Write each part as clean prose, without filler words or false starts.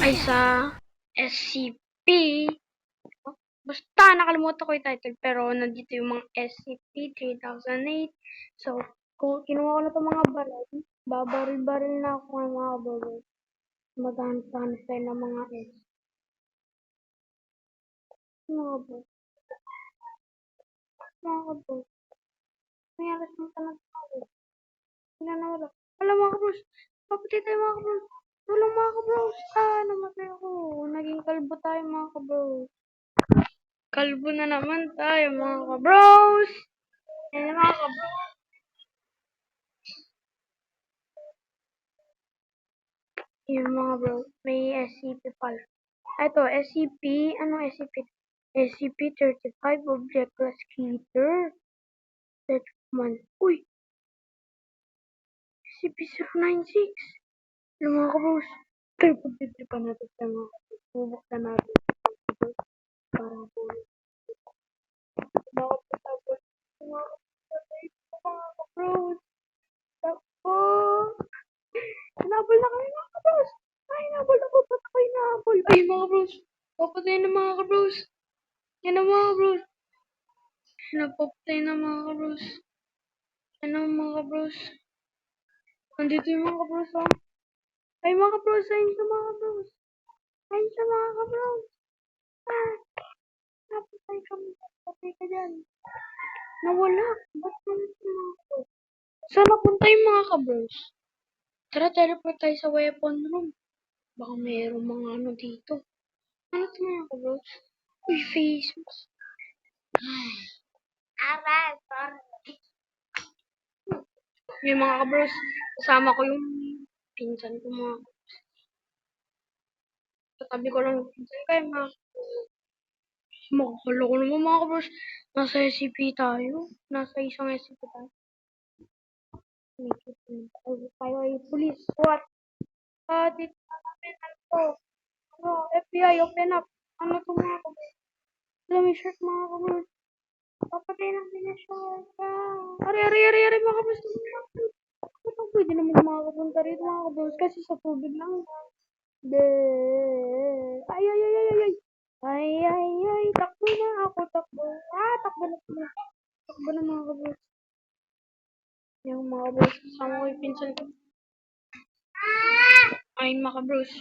ay sa SCP. Basta nakalimutan ko yung title pero nandito yung mga SCP-3008. So, kung kinuha ko na itong mga baril, babaril-baril na ako ng mga baril. Maghanap-hanap tayo ng mga mga baril. Mga baril. May alas ng tanong tayo. Wala na wala. Wala mga kabros. Papatay tayo mga kabros. Walang mga kabros. Namatay ako. Naging kalbo tayo mga kabros. Kalbo na naman tayo mga kabros. Yan yung mga kabros. Yung mga bro. May SCP pala. Ito, SCP. Anong SCP? SCP-35 Object Classifier. Set man. Uy! SCP-096. Yung mga kabros. Pero pagtitripan natin sa mga kabros. Bubuksan natin. Para po. Bakit patapos? Mga kabros. Takbo! Hinabol na kami mga kabros. Hinabol ako. Ba't ako hinabol? Ay mga kabros. Papatay na mga kabros. Yan na mga kabros. Napapatay na mga kabros. Yan na mga kabros. Nandito yung mga kabros oh. Ay mga kabros. Ayun sa mga kabros. Ayun sa mga kabros. Napatay kami. Napatay ka dyan. Nawala. Ba't naman sa mga kabros? Saan napunta yung mga kabros? Tara, teleport tayo sa weapon room. Baka mayroong mga ano dito. Ano ito mga kabros? Uy, face mask. Yung mga kabros, kasama ko yung pinsan ko mga. Katabi ko lang yung pinsan ko yung mga. Makakalo ko naman mga kabros. Nasa SCP tayo. Nasa isang SCP tayo. Tayo ay police. What? Dito namin ano. Ano, FBI, open up. Ano to mga kabros? Alam mo yung shirt mga kabros. Papatay natin yung shirt. Ari mga kabros. Pwede naman makapunta rito mga kabros kasi sa tubig lang. De. Ay. Ay. Takbo na ako, takbo. Takbo na. Takbo na mga kabros. Yung mga kabros, kasama ko yung pinsan ko. Ay, mga kabros.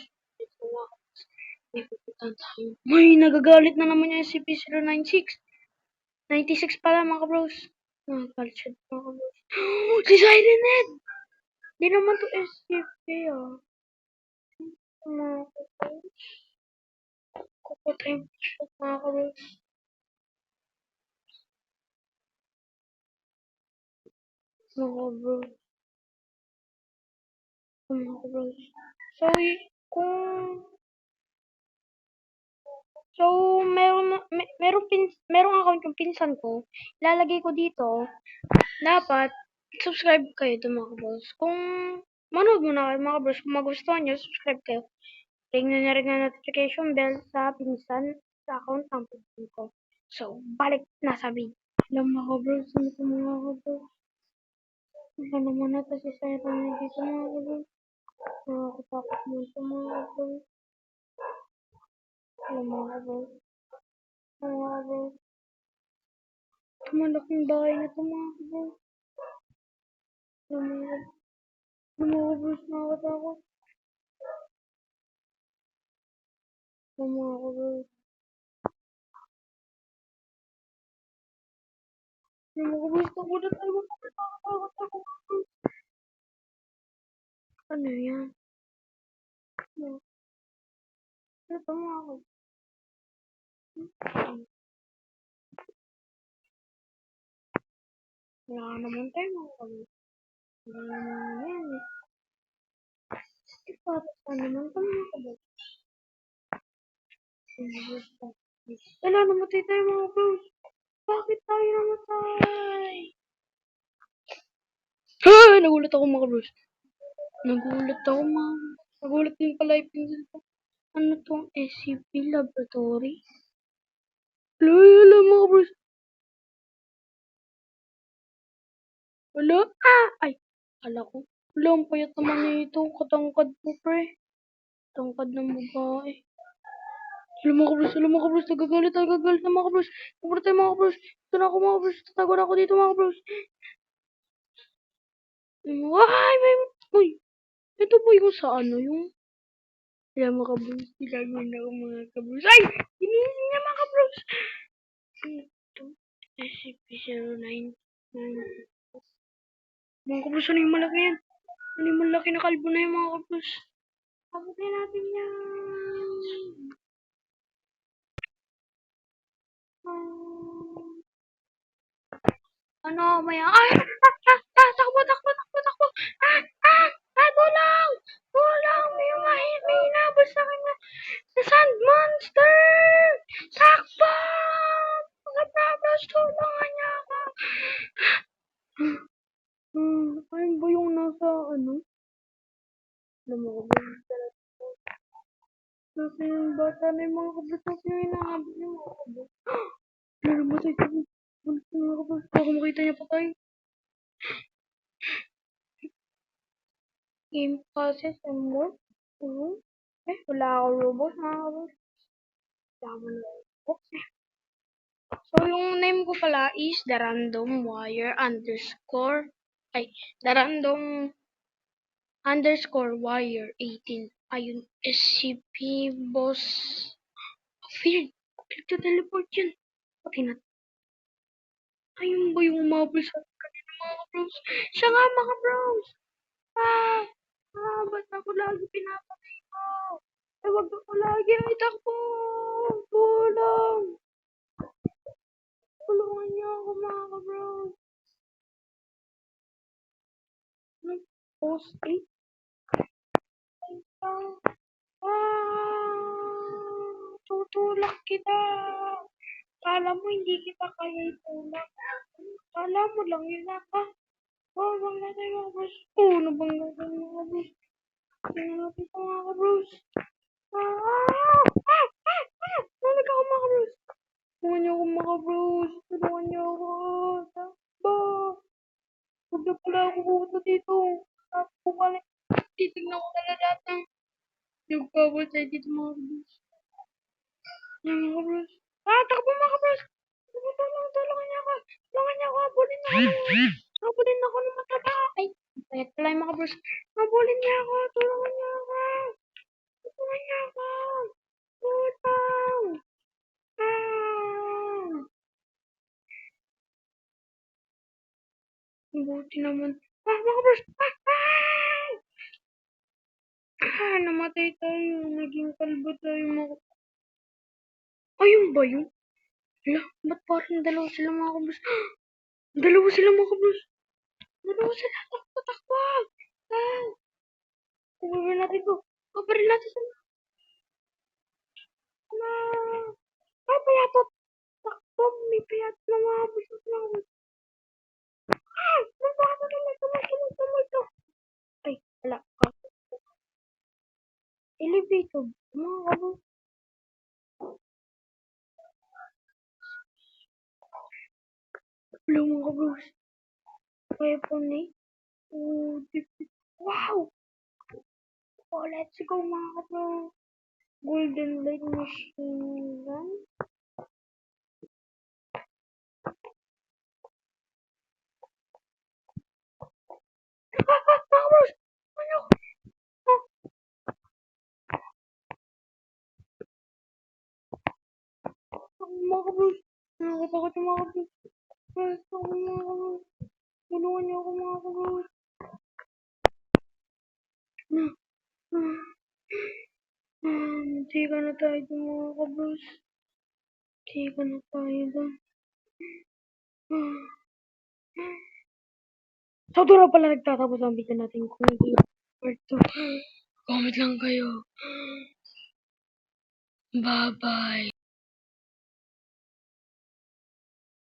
May nagagalit na naman yung SCP-096. 96 pala mga kabros. Nagagalit siya mga kabros. Si Siren Head! Di naman to SCP mga kabros. Kupatay mo siya mga kabros. Mga kabros. Mga kabros. So, kung merong account yung pinsan ko, ilalagay ko dito, dapat, subscribe kayo to mga kabros. Kung manood mo na kayo mga kabros, kung magustuhan nyo, subscribe kayo. Tingnan nyo rin ang notification bell sa pinsan, sa account ng pinsan ko. So, balik na sa video. Alam mga kabros, ano ito mga kabros? Ano naman ito si Sarah na dito mga kabros? Nakakatakot mo ito mga kabros. Alam mga kabros. Mga kabros. Malaking bahay na ito mga kabros. Mga kabros, nakakatakot. Mga kabros. Mga kabros, takbo na tayo. Nakakatakot ako. Ano yan? Ano ito mga kabros? Wala naman tayo mga kabros. Wala naman yan eh. Para saan naman ito mga kabros? Wala, namatay tayo mga kabros. Bakit tayo namatay? Nagulat ako mga kabros. Nagulat din pala yung pinsan ko. Ano tong SCP Laboratory? Wala mga kabros. Wala. Ay, kala ko. Wala, ang payat naman nito. Katangkad mo, pre. Tangkad ng babae. Alam mga kabros, nagagalit na mga kabros. Kumura tayo mga kabros. Ito na ako mga kabros, tatago na ako dito mga kabros. Ay, uy, ito po yung sa ano, yung, kaya mga kabros, gagawin na ako mga kabros. Ay, ginising niya mga kabros. Ito, SCP-099. Mga kabros, ano yung malaki yan? Ano yung malaki na kalbo na yung mga kabros? Pabutin natin yan. Ano, maya? Ay! Takbo! Tulong! Tulong! May inabot sa akin na sand monster! Takbo! Mga brothers, tulungan niyo ako! Ayun ba yung nasa, ano? Alam mo ko ba yung kasi yung bata na yung mga kabros kasi yung inaabot yung mga kabros. Namatay ko. Mga kabros. Baka makita niya pa tayo. Game passes and more. Wala akong robot mga kabros. Wala akong robot. So, yung name ko pala is the random wire underscore. The random underscore wire 18. Ayun, SCP boss. Weird. Nagta-teleport yun. Pati na. Ayun ba yung umabol sa kanina mga bros? Siya nga mga bros. Ba't ako lagi pinapatay ko? Ay, wag ako lagi. Ay, takbo. Tulong. Tulungan niyo ako mga bros. Post 8. Tutulak kita. Kala mo hindi kita kaya itulak. Kala mo lang yun ako. Bang na tayo mga bros. Nabang na tayo mga bros. Tingnan natin ito mga bros. Nalag ako mga bros. Tulungan niyo ako mga bros. Tulungan niyo ako. Takbo. Huwag na pala ako pupunta dito. Takbo ka na. Titignan ko na lahat ng nagpapatay dito mga bros. Yan mga bros. Takbo mga bros. Tulungan niyo ako. Tulungan niyo ako. Abulin niyo ako. Abulin ako ng mataba. Ay, payat pala yung mga bros. Abulin niyo ako. Tulungan niyo ako. Tulungan niyo ako. Tulong. Buti naman. Mga bros. Namatay tayo. Naging kalbo tayo mga... Ayun ba yun? Hala, ba't parang dalawa sila mga kabros? Dalawa sila mga kabros. Dalawa sila. Takbo. Kukunin natin to. Kaparin natin sila. Payatot. Takbo. May payat na mga kabros. Tuloy to. Ay, wala. Elevator. Mga kabros. Wala mga kabros. Weapon eh. Wow! Oh, let's go mga kabros. Golden light machine gun. Mga kabros! Ano? Mga kabros. Nakakatakot yung mga kabros. Basta ako mga kabros. Tulungan niyo ako mga kabros. Tika na tayo dun mga kabros. Tika na tayo dun. So, doon na pala nagtatapos ang video natin. Kung hindi part 2, comment lang kayo. Bye-bye.